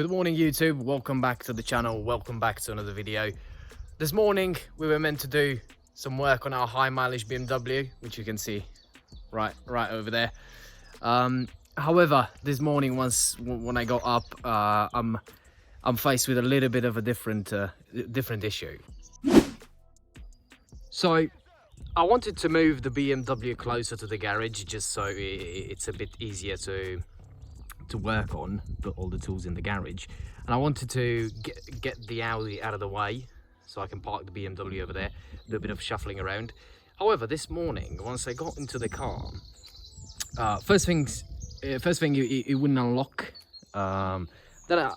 Good morning YouTube, welcome back to the channel, welcome back to another video. This morning we were meant to do some work on our high mileage BMW, which you can see right over there. However, this morning when I got up, I'm faced with a little bit of a different issue. So I wanted to move the BMW closer to the garage just so it's a bit easier to work on, put all the tools in the garage, and I wanted to get the Audi out of the way so I can park the BMW over there, do a bit of shuffling around. However, this morning once I got into the car, first thing it wouldn't unlock. Then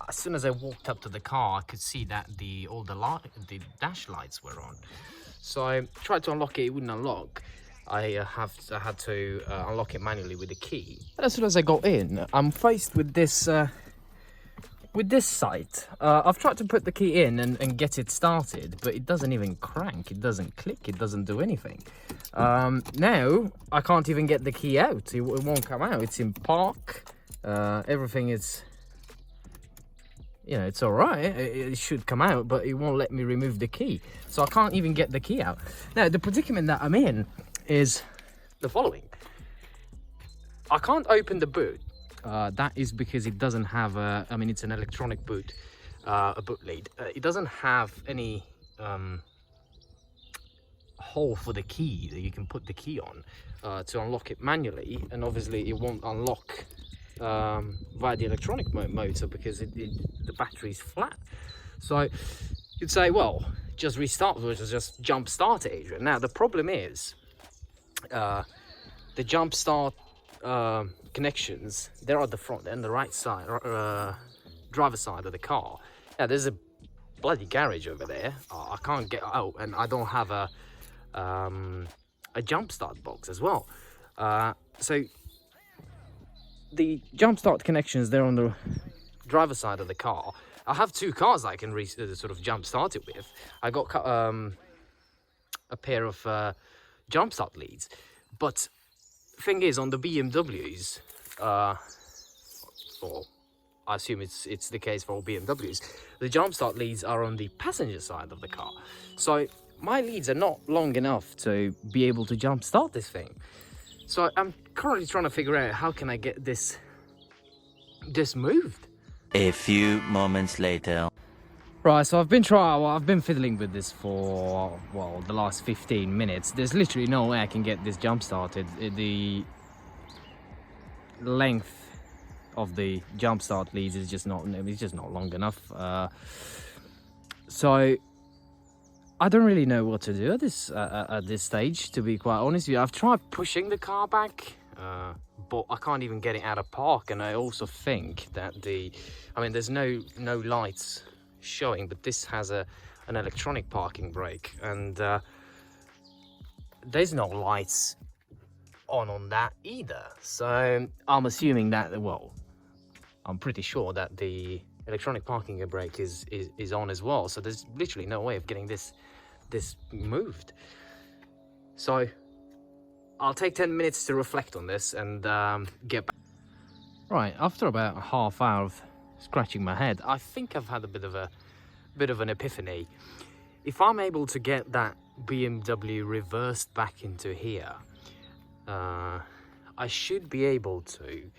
as soon as I walked up to the car, I could see that the dash lights were on, so I tried to unlock it, it wouldn't unlock. I had to unlock it manually with the key. And as soon as I got in, I'm faced with this sight. I've tried to put the key in and get it started, but it doesn't even crank, it doesn't click, it doesn't do anything. Now I can't even get the key out, it won't come out. It's in park, everything is, you know, it's all right, it should come out, but it won't let me remove the key, so I can't even get the key out. Now the predicament that I'm in is the following: I can't open the boot. That is because it doesn't have I mean, it's an electronic boot, a boot lead. It doesn't have any hole for the key that you can put the key on to unlock it manually, and obviously it won't unlock via the electronic motor because the battery's flat. So you'd say, well, just restart, or just jump start it, Adrian. Now the problem is the jump start connections, they're at the front, they're on the right side, driver's side of the car. Now there's a bloody garage over there, I can't get out, and I don't have a jump start box as well. So the jump start connections, they're on the driver's side of the car. I have two cars I can sort of jump start it with. I got a pair of jump start leads, but thing is, on the BMWs, or I assume it's the case for all BMWs, the jump start leads are on the passenger side of the car, so my leads are not long enough to be able to jump start this thing. So I'm currently trying to figure out how can I get this moved. A few moments later. Right, so I've been fiddling with this for, well, the last 15 minutes. There's literally no way I can get this jump started. The length of the jump start leads is just not long enough. So I don't really know what to do at this stage, to be quite honest with you. I've tried pushing the car back, but I can't even get it out of park. And I also think that I mean, there's no lights showing, but this has an electronic parking brake, and there's no lights on that either. So I'm assuming that, well, I'm pretty sure that the electronic parking brake is on as well. So there's literally no way of getting this moved. So I'll take 10 minutes to reflect on this and get back. Right, after about a half hour of scratching my head, I think I've had a bit of an epiphany. If I'm able to get that BMW reversed back into here, I should be able to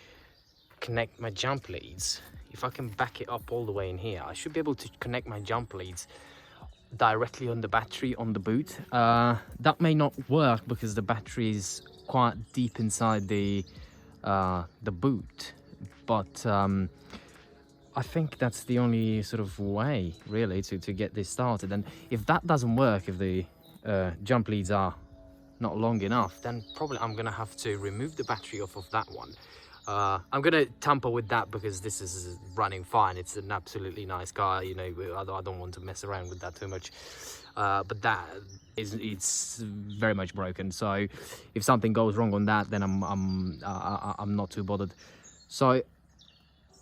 connect my jump leads. If I can back it up all the way in here, I should be able to connect my jump leads directly on the battery on the boot. That may not work because the battery is quite deep inside the boot, but I think that's the only sort of way really to get this started. And if that doesn't work, if the jump leads are not long enough, then probably I'm gonna have to remove the battery off of that one. I'm gonna tamper with that because this is running fine. It's an absolutely nice car, you know. I don't want to mess around with that too much, but it's very much broken. So if something goes wrong on that, then I'm not too bothered. So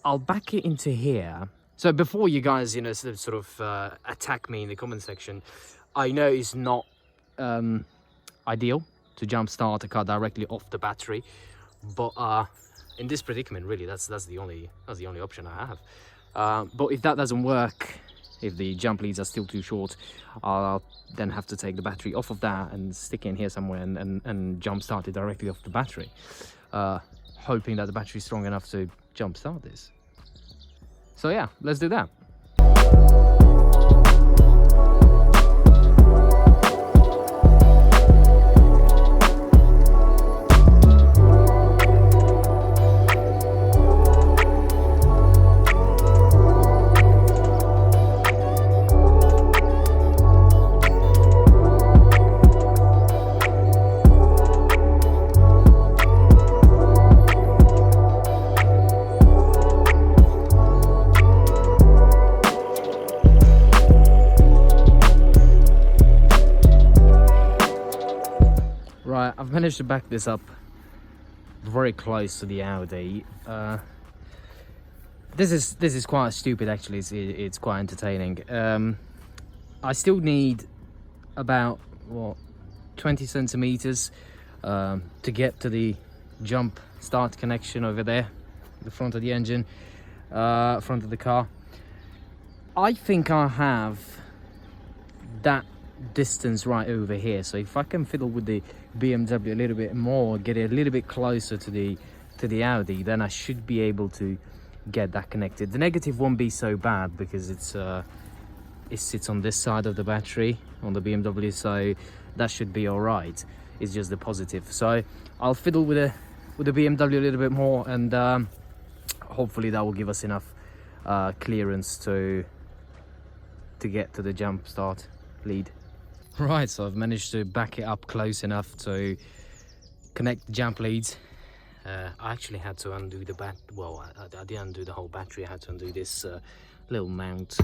I'll back it into here. So before you guys, you know, sort of attack me in the comment section, I know it's not ideal to jump start a car directly off the battery, but in this predicament, really, that's the only option I have. But if that doesn't work, if the jump leads are still too short, I'll then have to take the battery off of that and stick it in here somewhere and jump start it directly off the battery, hoping that the battery is strong enough to jump start this. So yeah, let's do that. Right, I've managed to back this up very close to the Audi. This is quite stupid actually. It's quite entertaining. I still need about what 20 centimeters to get to the jump start connection over there, the front of the engine, front of the car. I think I have that distance right over here, so if I can fiddle with the BMW a little bit more, get it a little bit closer to the Audi, then I should be able to get that connected. The negative won't be so bad because it sits on this side of the battery on the BMW, so that should be all right. It's just the positive. So I'll fiddle with the BMW a little bit more, and hopefully that will give us enough clearance to get to the jump start lead. Right, so I've managed to back it up close enough to connect the jump leads. I actually had to undo the I didn't undo the whole battery. I had to undo this little mount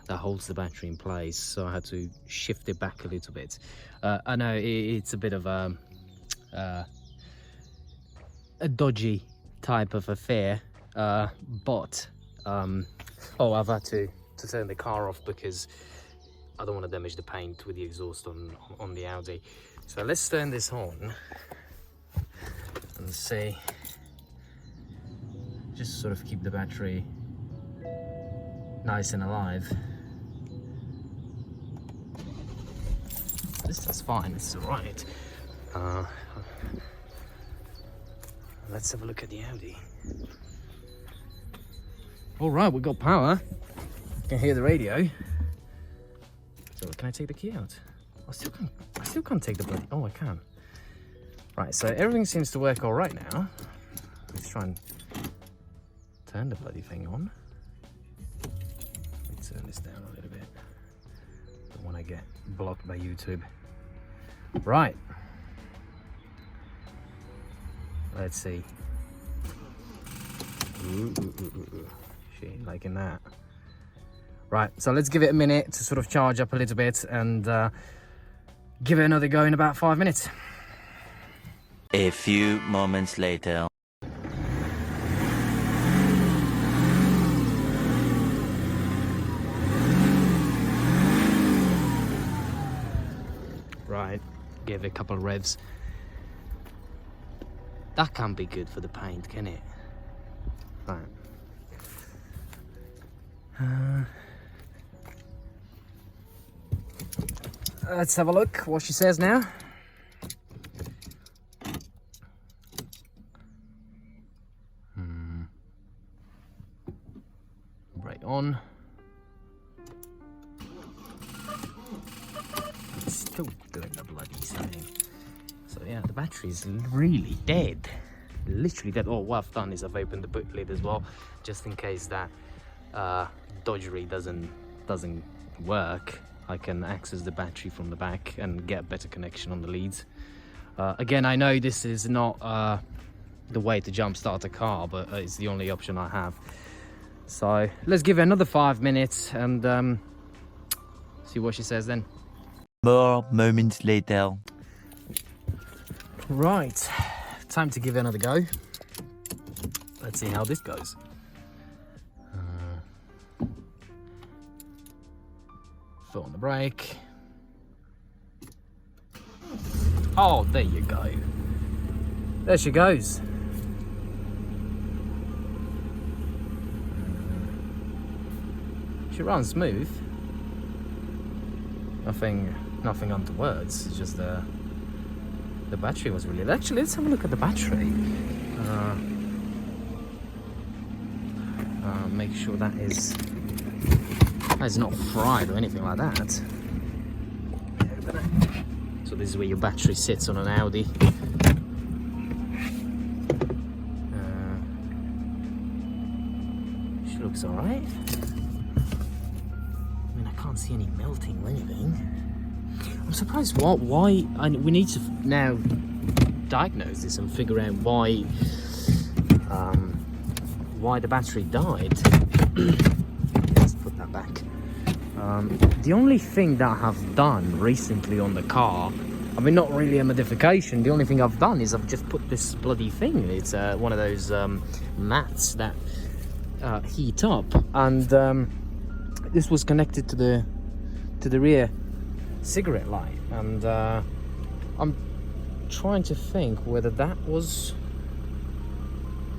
that holds the battery in place, so I had to shift it back a little bit. I know it's a bit of a dodgy type of affair, but I've had to turn the car off because I don't want to damage the paint with the exhaust on the Audi. So let's turn this on and see. Just sort of keep the battery nice and alive. That's fine, it's all right. Let's have a look at the Audi. All right, we've got power. You can hear the radio. So can I take the key out? I still can't take the bloody... Oh, I can. Right, so everything seems to work all right now. Let's try and turn the bloody thing on. Let me turn this down a little bit. Don't want to get blocked by YouTube. Right. Let's see. Ooh. She ain't liking that. Right, so let's give it a minute to sort of charge up a little bit and give it another go in about 5 minutes. A few moments later. Right, give it a couple of revs. That can't be good for the paint, can it? Right. Let's have a look what she says now. Brake on. It's still doing the bloody thing. So yeah, the battery's really dead. Literally dead. Oh, what I've done is I've opened the boot lid as well, just in case that dodgery doesn't work. I can access the battery from the back and get a better connection on the leads. Again, I know this is not the way to jump start a car, but it's the only option I have. So let's give it another 5 minutes and see what she says then. More moments later. Right, time to give it another go. Let's see how this goes. Foot on the brake. Oh, there you go. There she goes. She runs smooth. Nothing untoward. It's just the battery was really. Actually, let's have a look at the battery. Make sure that is not fried or anything like that. So this is where your battery sits on an Audi. She looks all right. I mean, I can't see any melting or anything. I'm surprised why we need to now diagnose this and figure out why the battery died. Let's put that back. The only thing that I have done recently on the car, I mean, not really a modification, the only thing I've done is I've just put this bloody thing. It's one of those mats that heat up, and this was connected to the rear cigarette light, and I'm trying to think whether that was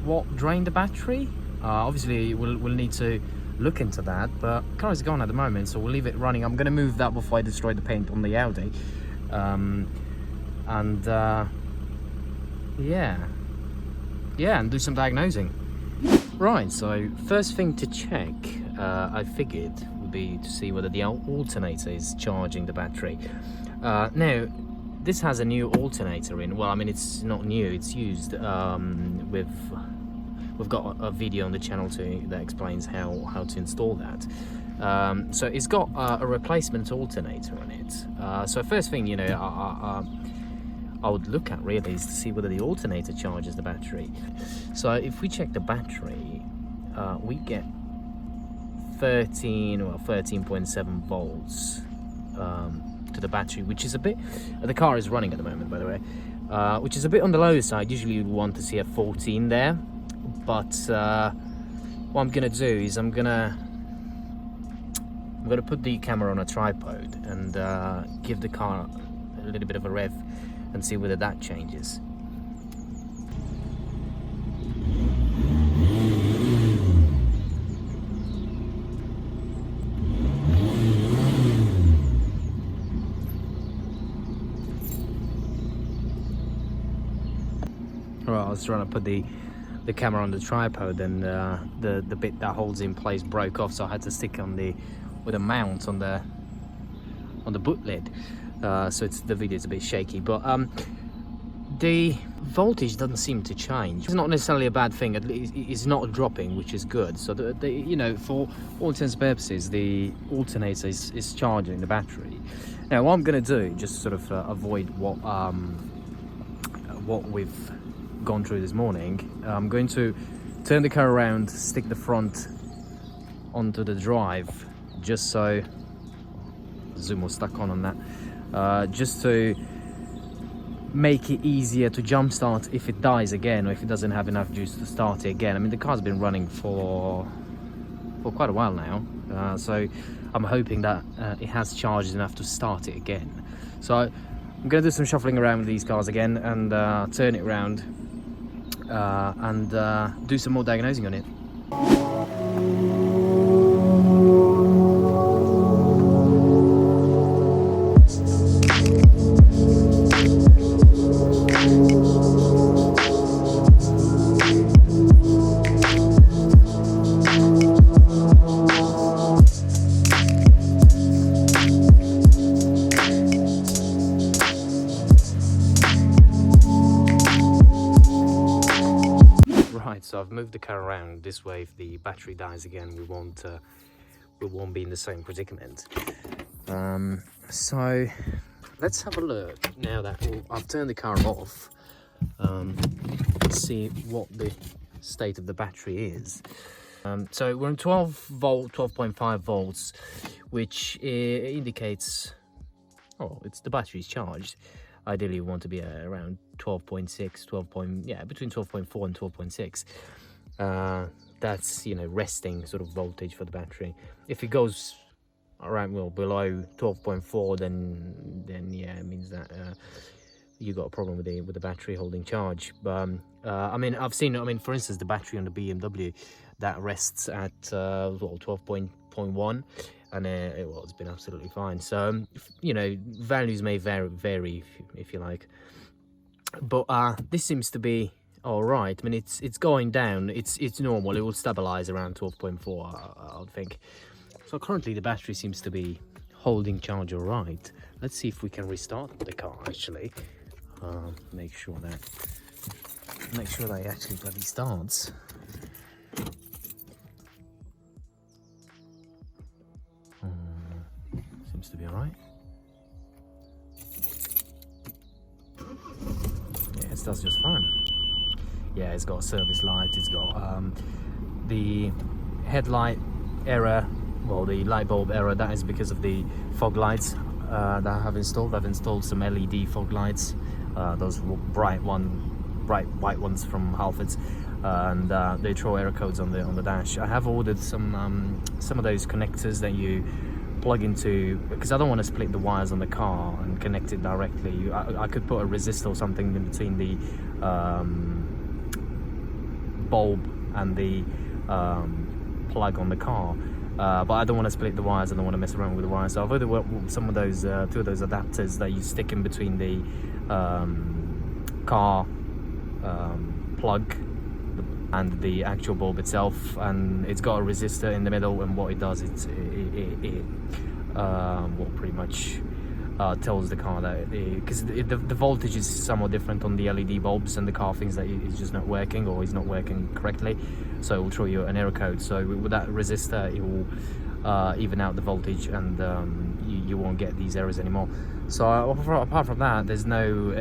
what drained the battery. Obviously we'll need to look into that, but the car is gone at the moment, so we'll leave it running. I'm going to move that before I destroy the paint on the Audi. Yeah, and do some diagnosing. Right, so first thing to check, I figured, would be to see whether the alternator is charging the battery. Now, this has a new alternator in. Well, I mean, it's not new, it's used. We've got a video on the channel that explains how to install that. So it's got a replacement alternator on it. So first thing, you know, I would look at really is to see whether the alternator charges the battery. So if we check the battery, we get 13.7 volts to the battery, which is a bit. The car is running at the moment, by the way, which is a bit on the low side. Usually you'd want to see a 14 there, but what I'm gonna do is I'm gonna put the camera on a tripod and give the car a little bit of a rev and see whether that changes. Right, I was trying to put the camera on the tripod, and the bit that holds in place broke off, so I had to stick with a mount on the boot lid. So the video's a bit shaky, but the voltage doesn't seem to change. It's not necessarily a bad thing. At least it's not dropping, which is good. So you know, for all intents and purposes, the alternator is charging the battery. Now, what I'm going to do, just sort of avoid what we've gone through this morning, I'm going to turn the car around, stick the front onto the drive, just so zoom was stuck on that, just to make it easier to jump start if it dies again, or if it doesn't have enough juice to start it again. I mean, the car's been running for quite a while now, so I'm hoping that it has charged enough to start it again. So I'm going to do some shuffling around with these cars again and turn it around and do some more diagnosing on it. So I've moved the car around this way. If the battery dies again, we won't be in the same predicament. So let's have a look now that I've turned the car off. See what the state of the battery is. So we're on 12.5 volts, which indicates, it's the battery's charged. Ideally, we want to be around 12.6, between 12.4 and 12.6. That's, resting sort of voltage for the battery. If it goes around, below 12.4, then yeah, it means that you got a problem with the battery holding charge. But I mean, for instance, the battery on the BMW that rests at 12.4 12.1, and it's been absolutely fine. So you know, values may vary if you like, but this seems to be all right. I mean, it's going down. It's normal. It will stabilize around 12.4, I would think. So currently the battery seems to be holding charge all right. Let's see if we can restart the car actually. Make sure that it actually bloody starts. Seems to be all right. Yeah, it does just fine. Yeah, it's got a service light. It's got the headlight error. Well, the light bulb error, that is because of the fog lights that I have installed. I've installed some LED fog lights, those bright white ones from Halfords, and they throw error codes on the dash. I have ordered some of those connectors that you plug into, because I don't want to split the wires on the car and connect it directly. I could put a resistor or something in between the bulb and the plug on the car. But I don't want to split the wires. I don't want to mess around with the wires. So I've ordered some of those, 2 of those adapters that you stick in between the car plug and the actual bulb itself, and it's got a resistor in the middle. And what it does, it pretty much tells the car that, because the voltage is somewhat different on the LED bulbs, and the car thinks that it's just not working or it's not working correctly, so it will throw you an error code. So with that resistor, it will even out the voltage, and you won't get these errors anymore. So apart from that, there's no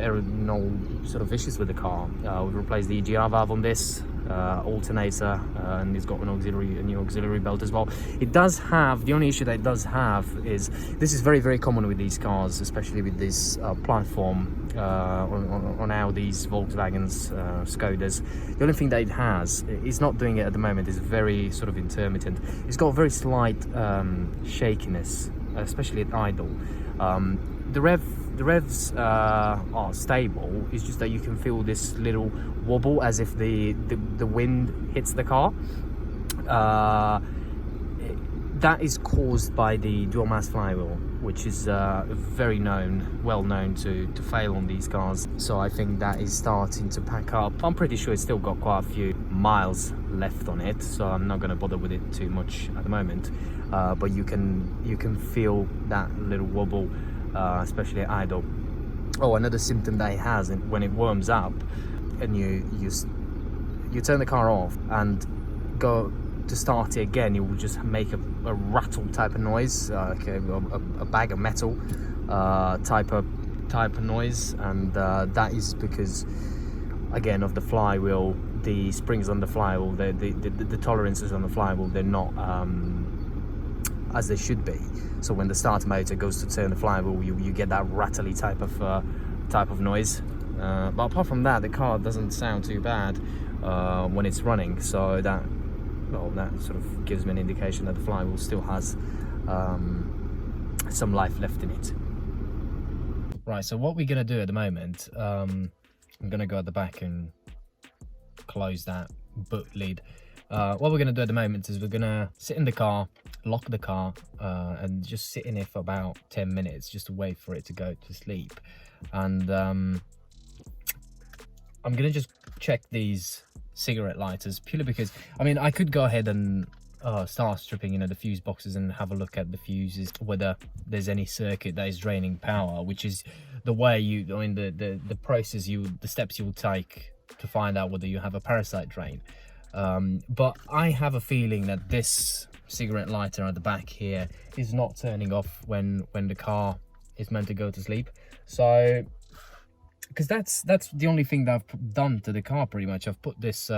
sort of issues with the car. We've replaced the EGR valve on this alternator, and it's got a new auxiliary belt as well. It does have, the only issue that it does have is, this is very common with these cars, especially with this platform on Audis, Volkswagens, Skodas. The only thing that it has, it's not doing it at the moment, is very sort of intermittent. It's got very slight shakiness, especially at idle. The revs are stable. It's just that you can feel this little wobble as if the wind hits the car. That is caused by the dual mass flywheel, which is well known to fail on these cars. So I think that is starting to pack up. I'm pretty sure it's still got quite a few miles left on it, so I'm not going to bother with it too much at the moment. But you can feel that little wobble, especially at idle. Oh, another symptom that it has, when it warms up and you turn the car off and go to start it again, it will just make a rattle type of noise, like a bag of metal type of noise, and that is because, again, of the flywheel. The springs on the flywheel, the tolerances on the flywheel, they're not as they should be. So when the starter motor goes to turn the flywheel, you get that rattly type of noise. But apart from that, the car doesn't sound too bad when it's running. So that sort of gives me an indication that the flywheel still has some life left in it. Right. So what we're gonna do at the moment, I'm gonna go at the back and close that boot lid. What we're going to do at the moment is we're going to sit in the car, lock the car, and just sit in it for about 10 minutes just to wait for it to go to sleep. And I'm going to just check these cigarette lighters, purely because, I mean, I could go ahead and start stripping, the fuse boxes and have a look at the fuses, whether there's any circuit that is draining power, which is the way the process the steps you will take to find out whether you have a parasite drain. But I have a feeling that this cigarette lighter at the back here is not turning off when the car is meant to go to sleep. So, because that's the only thing that I've done to the car pretty much. I've put this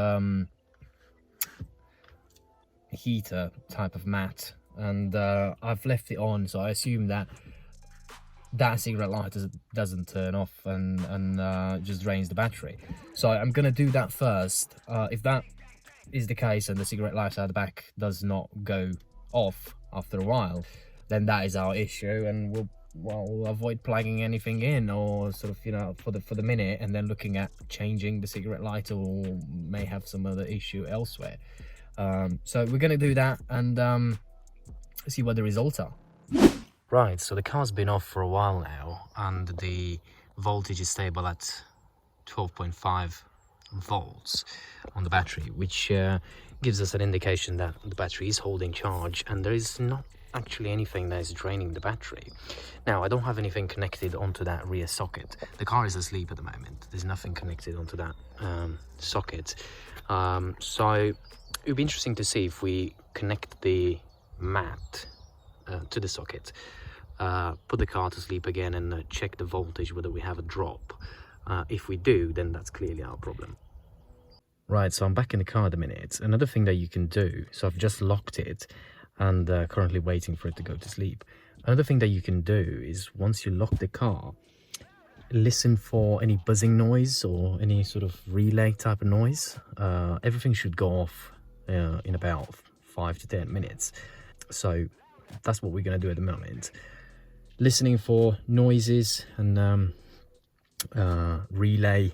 heater type of mat, and I've left it on, so I assume that cigarette lighter doesn't turn off and just drains the battery. So I'm gonna do that first. If that is the case and the cigarette lighter at the back does not go off after a while, then that is our issue, and we'll avoid plugging anything in, or sort of for the minute, and then looking at changing the cigarette lighter, or may have some other issue elsewhere. So we're gonna do that, and see what the results are. Right, so the car's been off for a while now, and the voltage is stable at 12.5 volts on the battery, which gives us an indication that the battery is holding charge, and there is not actually anything that is draining the battery. Now, I don't have anything connected onto that rear socket. The car is asleep at the moment. There's nothing connected onto that socket. So it would be interesting to see if we connect the mat to the socket, put the car to sleep again, and check the voltage, whether we have a drop. If we do, then that's clearly our problem. Right, so I'm back in the car at the minute. Another thing that you can do, so I've just locked it and currently waiting for it to go to sleep. Another thing that you can do is, once you lock the car, listen for any buzzing noise or any sort of relay type of noise. Everything should go off in about 5 to 10 minutes. So that's what we're going to do at the moment. Listening for noises and relay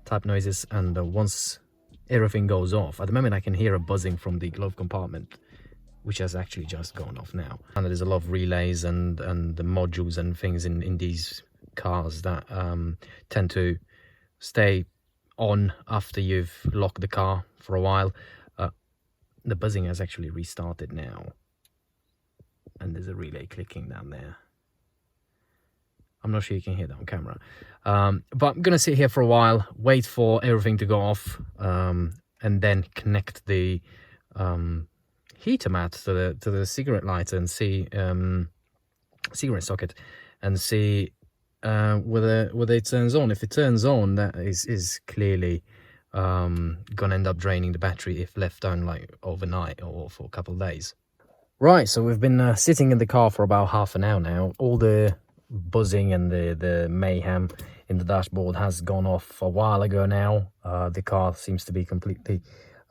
type noises, and once everything goes off, at the moment I can hear a buzzing from the glove compartment, which has actually just gone off now. And there's a lot of relays and the modules and things in these cars that tend to stay on after you've locked the car for a while. The buzzing has actually restarted now, and there's a relay clicking down there. I'm not sure you can hear that on camera, but I'm gonna sit here for a while, wait for everything to go off, and then connect the heater mat to the cigarette lighter and see cigarette socket, and see whether it turns on. If it turns on, that is clearly gonna end up draining the battery if left on like overnight or for a couple of days. Right, so we've been sitting in the car for about half an hour now. All the buzzing and the mayhem in the dashboard has gone off a while ago now. The car seems to be completely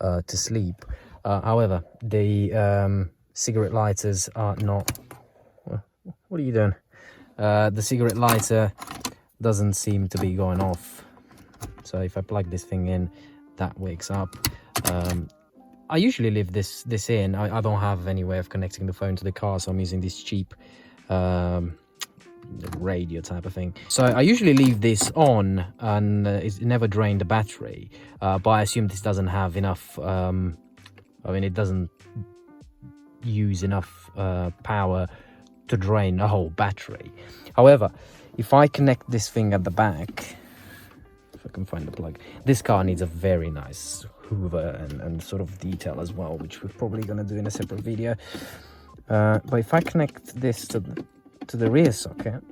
to sleep. However, the cigarette lighters are not... What are you doing? The cigarette lighter doesn't seem to be going off. So if I plug this thing in, that wakes up. I usually leave this in. I don't have any way of connecting the phone to the car, so I'm using this cheap radio type of thing. So I usually leave this on, and it never drained the battery, but I assume this doesn't have enough it doesn't use enough power to drain the whole battery. However, if I connect this thing at the back, if I can find the plug, this car needs a very nice hoover and sort of detail as well, which we're probably going to do in a separate video. But if I connect this to the rear socket,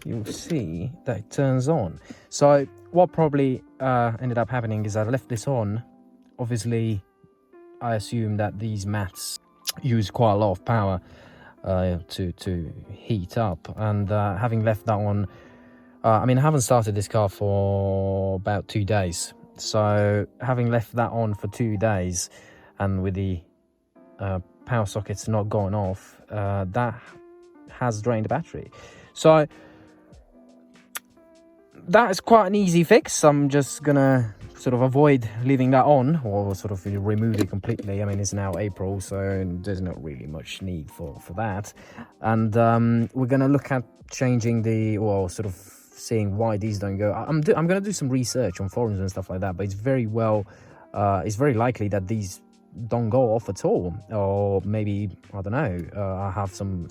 you'll see that it turns on. So what probably ended up happening is I left this on. Obviously, I assume that these mats use quite a lot of power to heat up, and having left that on, I haven't started this car for about 2 days. So having left that on for 2 days, and with the power sockets not going off, that has drained the battery. So that is quite an easy fix. I'm just gonna sort of avoid leaving that on, or sort of remove it completely. It's now April, so there's not really much need for that. And we're gonna look at changing seeing why these don't go. I'm gonna do some research on forums and stuff like that, but it's very likely that these don't go off at all, or maybe, I don't know, I have some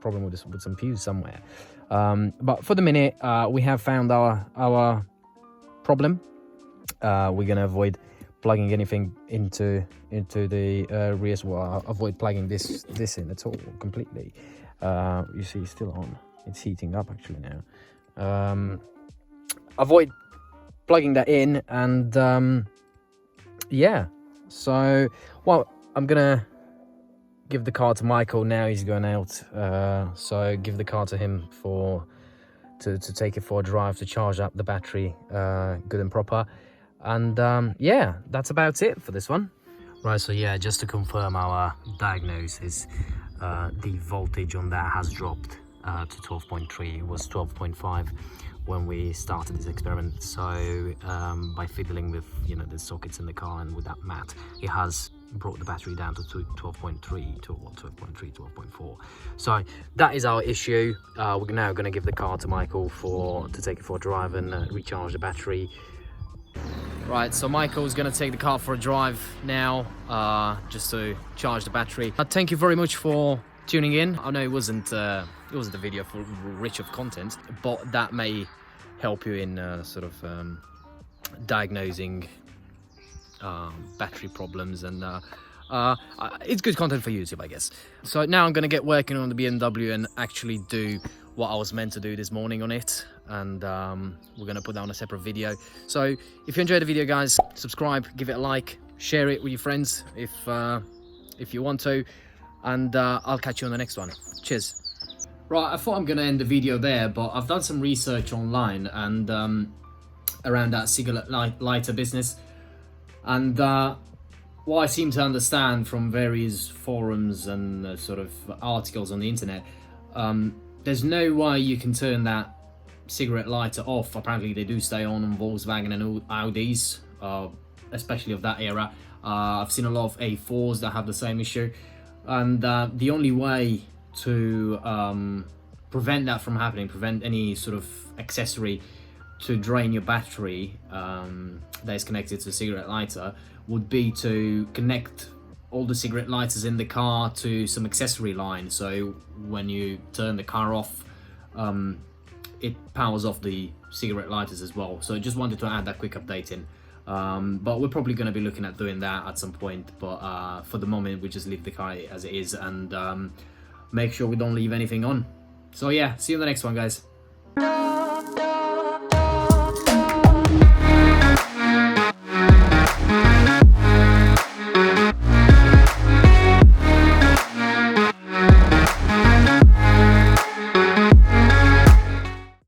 problem with some fuse somewhere. But for the minute, we have found our problem. We're gonna avoid plugging anything into the rear. Well, avoid plugging this in at all completely. You see, it's still on. It's heating up actually now. Avoid plugging that in, and yeah. So, well, I'm gonna give the car to Michael now. He's going out, so give the car to him to take it for a drive to charge up the battery good and proper. And yeah, that's about it for this one. Right, so yeah, just to confirm our diagnosis, the voltage on that has dropped to 12.3. It was 12.5 when we started this experiment. So by fiddling with the sockets in the car and with that mat, it has brought the battery down to 12.3 to what, 12.3, 12.4. So that is our issue. We're now going to give the car to Michael to take it for a drive and recharge the battery. Right, so Michael's going to take the car for a drive now, just to charge the battery. Thank you very much for tuning in. I know it wasn't a video full rich of content, but that may help you in sort of diagnosing battery problems, and it's good content for YouTube, I guess. So now I'm going to get working on the BMW and actually do what I was meant to do this morning on it, and we're going to put that on a separate video. So if you enjoyed the video, guys, subscribe, give it a like, share it with your friends if you want to, and I'll catch you on the next one. Cheers. Right, I thought I'm going to end the video there, but I've done some research online and around that cigarette lighter business, and what I seem to understand from various forums and sort of articles on the internet, there's no way you can turn that cigarette lighter off. Apparently they do stay on Volkswagen and Audis, especially of that era. I've seen a lot of A4s that have the same issue, and the only way to prevent that from happening, prevent any sort of accessory to drain your battery that is connected to a cigarette lighter, would be to connect all the cigarette lighters in the car to some accessory line, so when you turn the car off, it powers off the cigarette lighters as well. So I just wanted to add that quick update in, but we're probably going to be looking at doing that at some point, but for the moment we just leave the car as it is, and make sure we don't leave anything on. So yeah, see you in the next one, guys.